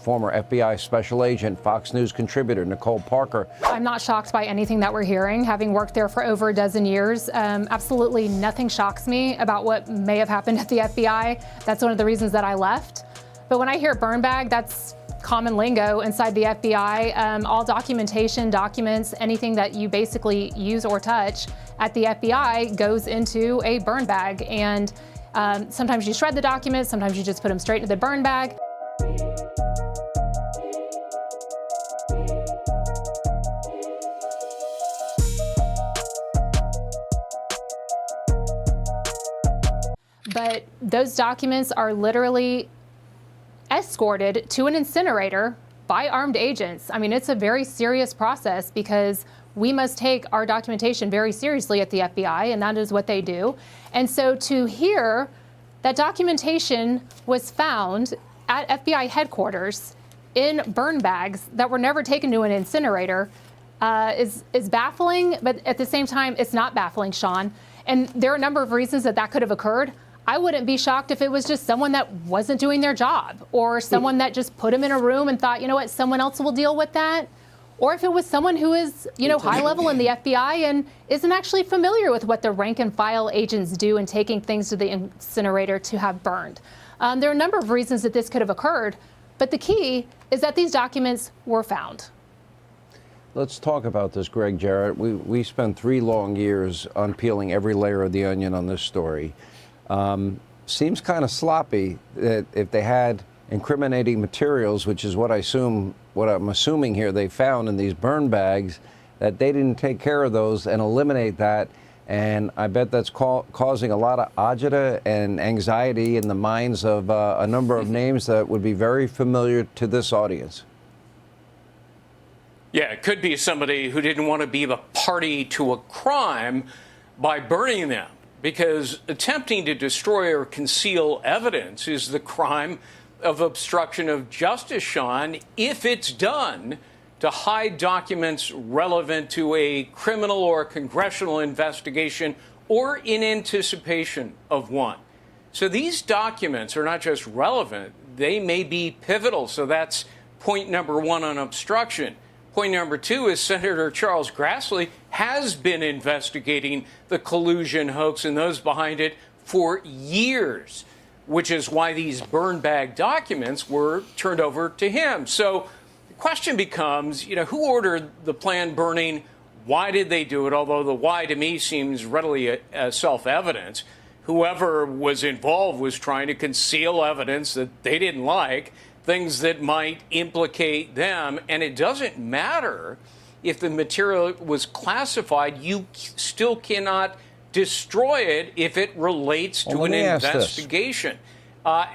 Former FBI special agent, Fox News contributor Nicole Parker. I'm not shocked by anything that we're hearing, having worked there for over a dozen years. Absolutely nothing shocks me about what may have happened at the FBI. That's one of the reasons that I left. But when I hear burn bag, that's common lingo inside the FBI. All documentation, documents, anything that you basically use or touch at the FBI goes into a burn bag. And sometimes you shred the documents, sometimes you just put them straight into the burn bag. But those documents are literally escorted to an incinerator by armed agents. I mean, it's a very serious process because we must take our documentation very seriously at the FBI, and that is what they do. And so to hear that documentation was found at FBI headquarters in burn bags that were never taken to an incinerator is baffling, but at the same time, it's not baffling, Sean. And there are a number of reasons that that could have occurred. I wouldn't be shocked if it was just someone that wasn't doing their job, or someone that just put them in a room and thought, you know what, someone else will deal with that. Or if it was someone who is, high level in the FBI and isn't actually familiar with what the rank and file agents do in taking things to the incinerator to have burned. There are a number of reasons that this could have occurred, but the key is that these documents were found. Let's talk about this, Greg Jarrett. We spent 3 long years unpeeling every layer of the onion on this story. Seems kind of sloppy that if they had incriminating materials, which is what I'm assuming here they found in these burn bags, that they didn't take care of those and eliminate that. And I bet that's causing a lot of agita and anxiety in the minds of a number of names that would be very familiar to this audience. Yeah, it could be somebody who didn't want to be a party to a crime by burning them, because attempting to destroy or conceal evidence is the crime of obstruction of justice, Sean, if it's done to hide documents relevant to a criminal or congressional investigation or in anticipation of one. So these documents are not just relevant, they may be pivotal. So that's point number 1 on obstruction. Point number 2 is Senator Charles Grassley has been investigating the collusion hoax and those behind it for years, which is why these burn bag documents were turned over to him. So the question becomes, who ordered the planned burning? Why did they do it? Although the why to me seems readily self-evident. Whoever was involved was trying to conceal evidence that they didn't like, things that might implicate them. And it doesn't matter if the material was classified, you still cannot destroy it if it relates to an investigation. Go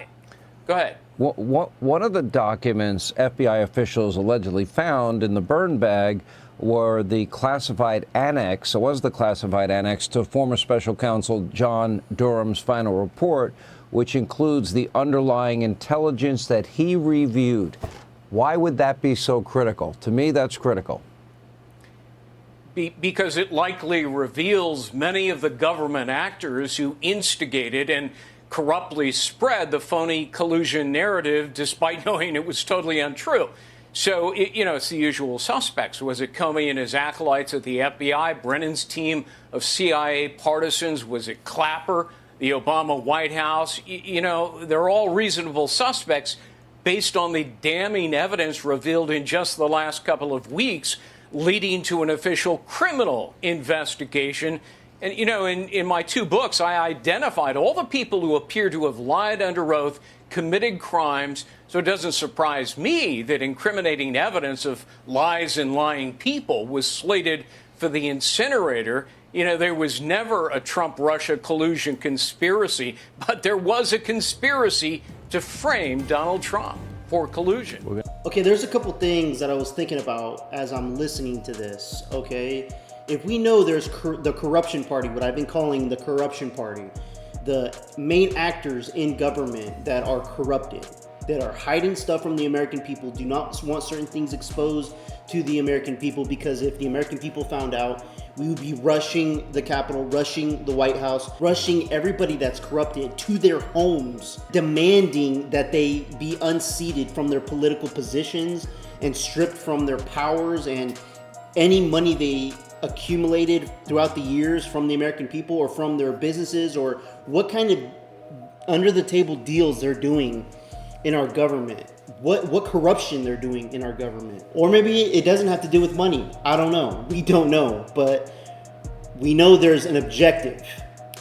ahead. One of the documents FBI officials allegedly found in the burn bag were the classified annex, to former special counsel John Durham's final report, which includes the underlying intelligence that he reviewed. Why would that be so critical? To me, that's critical. Because it likely reveals many of the government actors who instigated and corruptly spread the phony collusion narrative despite knowing it was totally untrue. So, it's the usual suspects. Was it Comey and his acolytes at the FBI, Brennan's team of CIA partisans? Was it Clapper, the Obama White House? They're all reasonable suspects based on the damning evidence revealed in just the last couple of weeks, leading to an official criminal investigation. And, in my 2 books, I identified all the people who appear to have lied under oath, committed crimes. So it doesn't surprise me that incriminating evidence of lies and lying people was slated for the incinerator. There was never a Trump-Russia collusion conspiracy, but there was a conspiracy to frame Donald Trump for collusion. Okay, there's a couple things that I was thinking about as I'm listening to this, okay? If we know there's the corruption party, what I've been calling the corruption party, the main actors in government that are corrupted, that are hiding stuff from the American people, do not want certain things exposed to the American people, because if the American people found out, we would be rushing the Capitol, rushing the White House, rushing everybody that's corrupted to their homes, demanding that they be unseated from their political positions and stripped from their powers and any money they accumulated throughout the years from the American people or from their businesses, or what kind of under the table deals they're doing in our government, what corruption they're doing in our government. Or maybe it doesn't have to do with money. I don't know. We don't know, but we know there's an objective.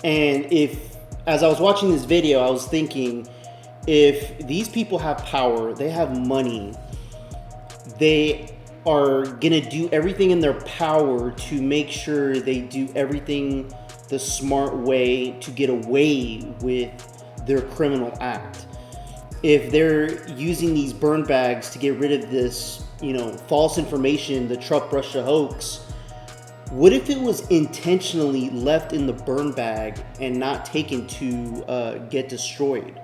And if, as I was watching this video, I was thinking, if these people have power, they have money, they are gonna do everything in their power to make sure they do everything the smart way to get away with their criminal act. If they're using these burn bags to get rid of this, false information, the Trump-Russia hoax, what if it was intentionally left in the burn bag and not taken to get destroyed?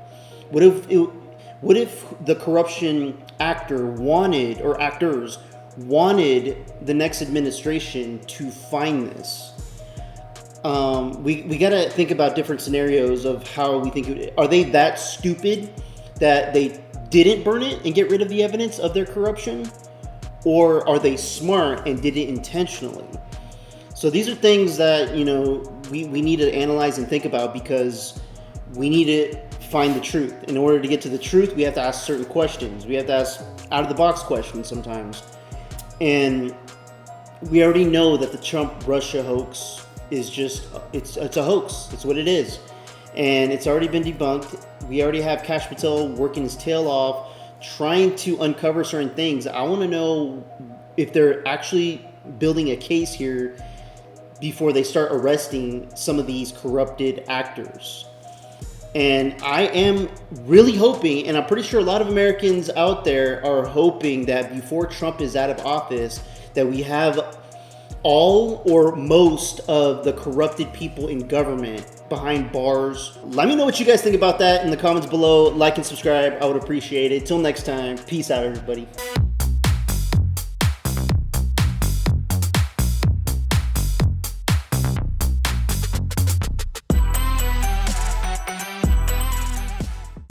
What if the corruption actor wanted, or actors wanted, the next administration to find this? We got to think about different scenarios of how we think. Are they that stupid that they didn't burn it and get rid of the evidence of their corruption? Or are they smart and did it intentionally? So these are things that, we need to analyze and think about, because we need to find the truth. In order to get to the truth, we have to ask certain questions. We have to ask out-of-the-box questions sometimes. And we already know that the Trump-Russia hoax is just, it's a hoax. It's what it is. And it's already been debunked. We already have Kash Patel working his tail off, trying to uncover certain things. I want to know if they're actually building a case here before they start arresting some of these corrupted actors. And I am really hoping, and I'm pretty sure a lot of Americans out there are hoping, that before Trump is out of office, that we have all or most of the corrupted people in government behind bars. Let me know what you guys think about that in the comments below. Like and subscribe. I would appreciate it. Till next time. Peace out, everybody.